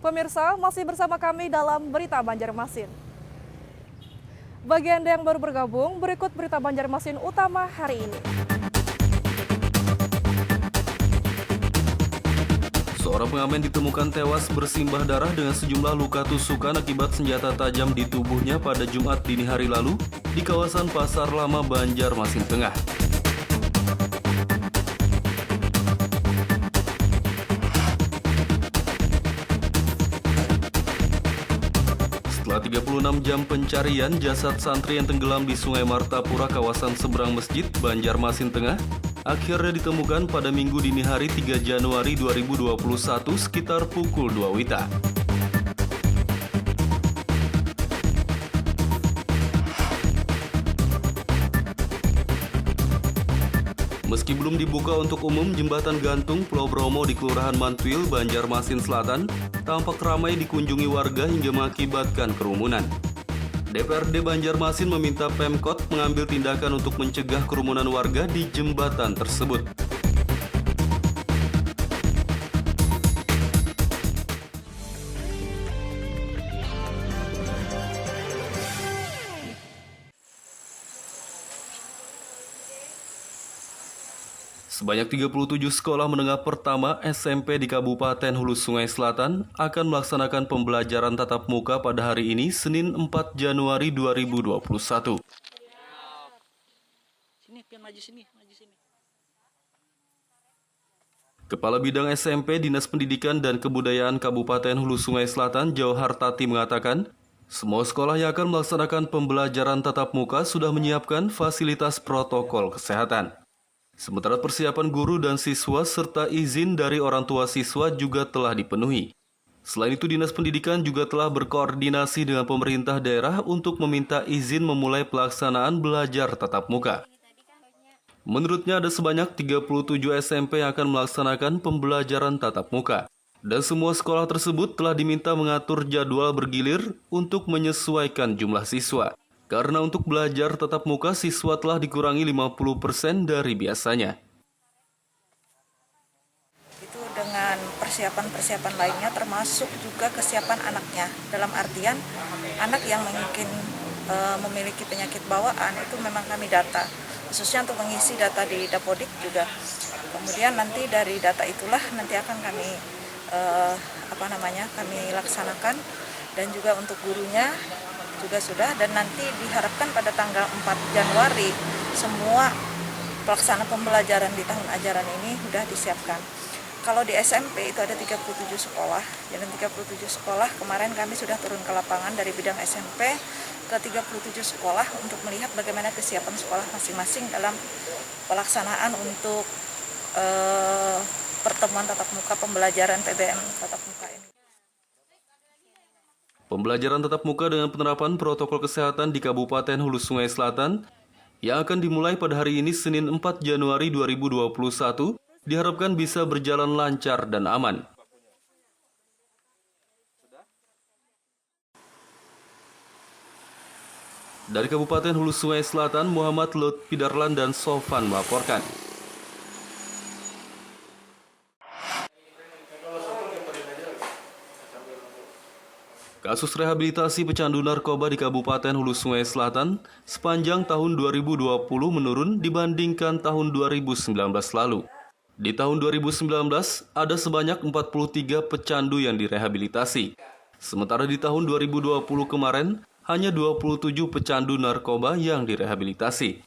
Pemirsa, masih bersama kami dalam Berita Banjarmasin. Bagi Anda yang baru bergabung, berikut Berita Banjarmasin utama hari ini. Seorang pengamen ditemukan tewas bersimbah darah dengan sejumlah luka tusukan akibat senjata tajam di tubuhnya pada Jumat dini hari lalu di kawasan Pasar Lama Banjarmasin Tengah. Setelah 36 jam pencarian, jasad santri yang tenggelam di Sungai Martapura kawasan seberang Masjid, Banjarmasin Tengah, akhirnya ditemukan pada Minggu dini hari 3 Januari 2021 sekitar pukul 2 WITA. Meski belum dibuka untuk umum, jembatan gantung Pulau Bromo di Kelurahan Mantuil, Banjarmasin Selatan tampak ramai dikunjungi warga hingga mengakibatkan kerumunan. DPRD Banjarmasin meminta Pemkot mengambil tindakan untuk mencegah kerumunan warga di jembatan tersebut. Sebanyak 37 sekolah menengah pertama SMP di Kabupaten Hulu Sungai Selatan akan melaksanakan pembelajaran tatap muka pada hari ini, Senin 4 Januari 2021. Kepala Bidang SMP Dinas Pendidikan dan Kebudayaan Kabupaten Hulu Sungai Selatan, Jauhartati mengatakan, semua sekolah yang akan melaksanakan pembelajaran tatap muka sudah menyiapkan fasilitas protokol kesehatan. Sementara persiapan guru dan siswa serta izin dari orang tua siswa juga telah dipenuhi. Selain itu, Dinas Pendidikan juga telah berkoordinasi dengan pemerintah daerah untuk meminta izin memulai pelaksanaan belajar tatap muka. Menurutnya ada sebanyak 37 SMP yang akan melaksanakan pembelajaran tatap muka. Dan semua sekolah tersebut telah diminta mengatur jadwal bergilir untuk menyesuaikan jumlah siswa. Karena untuk belajar tatap muka, siswa telah dikurangi 50% dari biasanya. Itu dengan persiapan-persiapan lainnya termasuk juga kesiapan anaknya. Dalam artian anak yang mungkin memiliki penyakit bawaan itu memang kami data. Khususnya untuk mengisi data di Dapodik juga. Kemudian nanti dari data itulah nanti akan kami kami laksanakan, dan juga untuk gurunya juga sudah, dan nanti diharapkan pada tanggal 4 Januari semua pelaksana pembelajaran di tahun ajaran ini sudah disiapkan. Kalau di SMP itu ada 37 sekolah, dan 37 sekolah kemarin kami sudah turun ke lapangan dari bidang SMP ke 37 sekolah untuk melihat bagaimana kesiapan sekolah masing-masing dalam pelaksanaan untuk pertemuan tatap muka pembelajaran PBM tatap muka ini. Pembelajaran tatap muka dengan penerapan protokol kesehatan di Kabupaten Hulu Sungai Selatan yang akan dimulai pada hari ini, Senin 4 Januari 2021, diharapkan bisa berjalan lancar dan aman. Dari Kabupaten Hulu Sungai Selatan, Muhammad Lutfi Darlan dan Sofan melaporkan. Kasus rehabilitasi pecandu narkoba di Kabupaten Hulu Sungai Selatan sepanjang tahun 2020 menurun dibandingkan tahun 2019 lalu. Di tahun 2019, ada sebanyak 43 pecandu yang direhabilitasi. Sementara di tahun 2020 kemarin, hanya 27 pecandu narkoba yang direhabilitasi.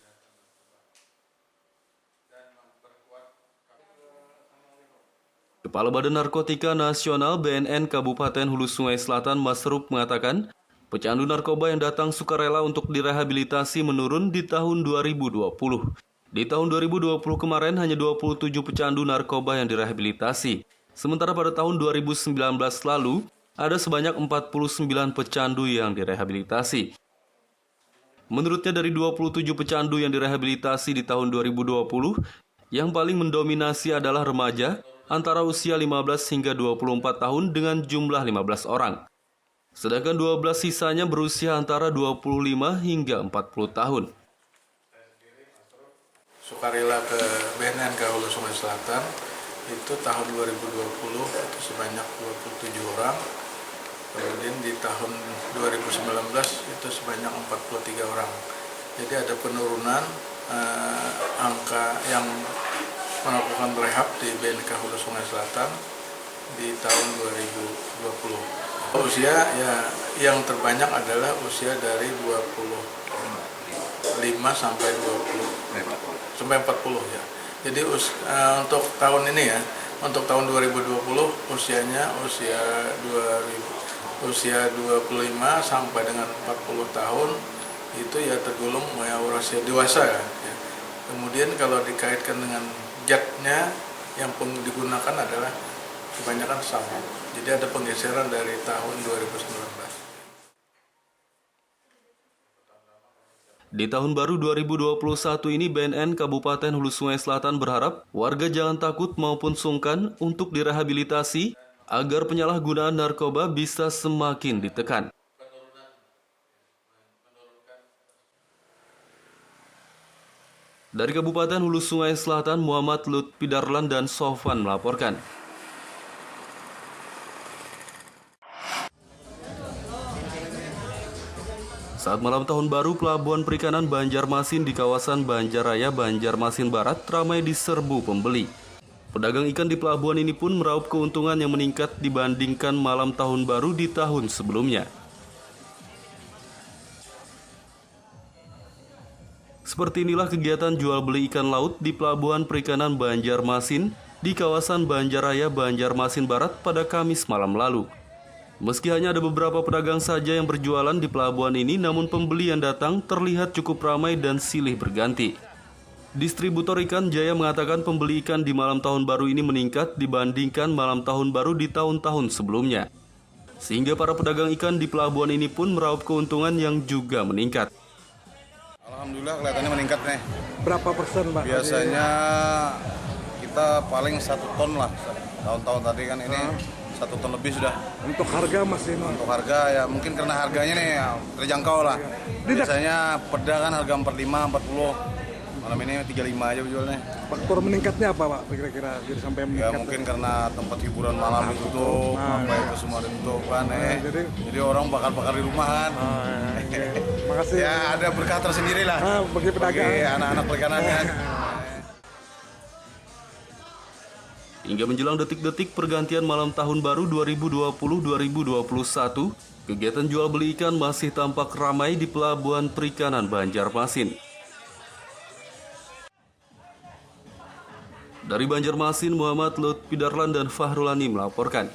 Kepala Badan Narkotika Nasional BNN Kabupaten Hulu Sungai Selatan Masrup mengatakan, pecandu narkoba yang datang sukarela untuk direhabilitasi menurun di tahun 2020. Di tahun 2020 kemarin hanya 27 pecandu narkoba yang direhabilitasi. Sementara pada tahun 2019 lalu, ada sebanyak 49 pecandu yang direhabilitasi. Menurutnya dari 27 pecandu yang direhabilitasi di tahun 2020, yang paling mendominasi adalah remaja, antara usia 15 hingga 24 tahun dengan jumlah 15 orang. Sedangkan 12 sisanya berusia antara 25 hingga 40 tahun. Sukarela ke BNN ke Hulu Sungai Selatan itu tahun 2020 itu sebanyak 27 orang, Kemudian di tahun 2019 itu sebanyak 43 orang. Jadi ada penurunan angka yang melakukan rehab di BNK Hulu Sungai Selatan di tahun 2020. Usia ya yang terbanyak adalah usia dari 25 sampai 40 ya. Jadi untuk tahun ini ya, untuk tahun 2020 usianya usia 25 sampai dengan 40 tahun itu ya tergolong usia dewasa ya. Kemudian kalau dikaitkan dengan zatnya yang digunakan adalah kebanyakan sabu. Jadi ada penggeseran dari tahun 2019. Di tahun baru 2021 ini BNN Kabupaten Hulu Sungai Selatan berharap warga jangan takut maupun sungkan untuk direhabilitasi agar penyalahgunaan narkoba bisa semakin ditekan. Dari Kabupaten Hulu Sungai Selatan, Muhammad Lutfi Darlan dan Sofwan melaporkan. Saat malam tahun baru, Pelabuhan Perikanan Banjarmasin di kawasan Banjaraya, Banjarmasin Barat ramai diserbu pembeli. Pedagang ikan di pelabuhan ini pun meraup keuntungan yang meningkat dibandingkan malam tahun baru di tahun sebelumnya. Seperti inilah kegiatan jual beli ikan laut di Pelabuhan Perikanan Banjarmasin di kawasan Banjaraya, Banjarmasin Barat pada Kamis malam lalu. Meski hanya ada beberapa pedagang saja yang berjualan di pelabuhan ini, namun pembeli yang datang terlihat cukup ramai dan silih berganti. Distributor ikan Jaya mengatakan pembeli ikan di malam tahun baru ini meningkat dibandingkan malam tahun baru di tahun-tahun sebelumnya. Sehingga para pedagang ikan di pelabuhan ini pun meraup keuntungan yang juga meningkat. Alhamdulillah kelihatannya meningkat nih. Berapa persen, Pak? Biasanya kita paling 1 ton lah. Tahun-tahun tadi kan ini 1 ton lebih sudah. Untuk harga masih Untuk harga ya mungkin karena harganya nih ya, terjangkau lah. Biasanya peda kan harga 45, 40. Malam ini 35 aja jualnya. faktor meningkatnya apa, Pak? Kira-kira jadi sampai meningkat? Ya mungkin karena tempat hiburan malam ditutup, apa itu semua ditutup kan. Jadi orang bakar-bakar di rumah kan. Makasih. Ya ada berkah tersendiri lah. Bagi pedagang. Bagi anak-anak perikanan kan. Hingga menjelang detik-detik pergantian malam tahun baru 2020-2021, kegiatan jual beli ikan masih tampak ramai di Pelabuhan Perikanan Banjarmasin. Dari Banjarmasin, Muhammad Lutfi Darlan dan Fahrulani melaporkan.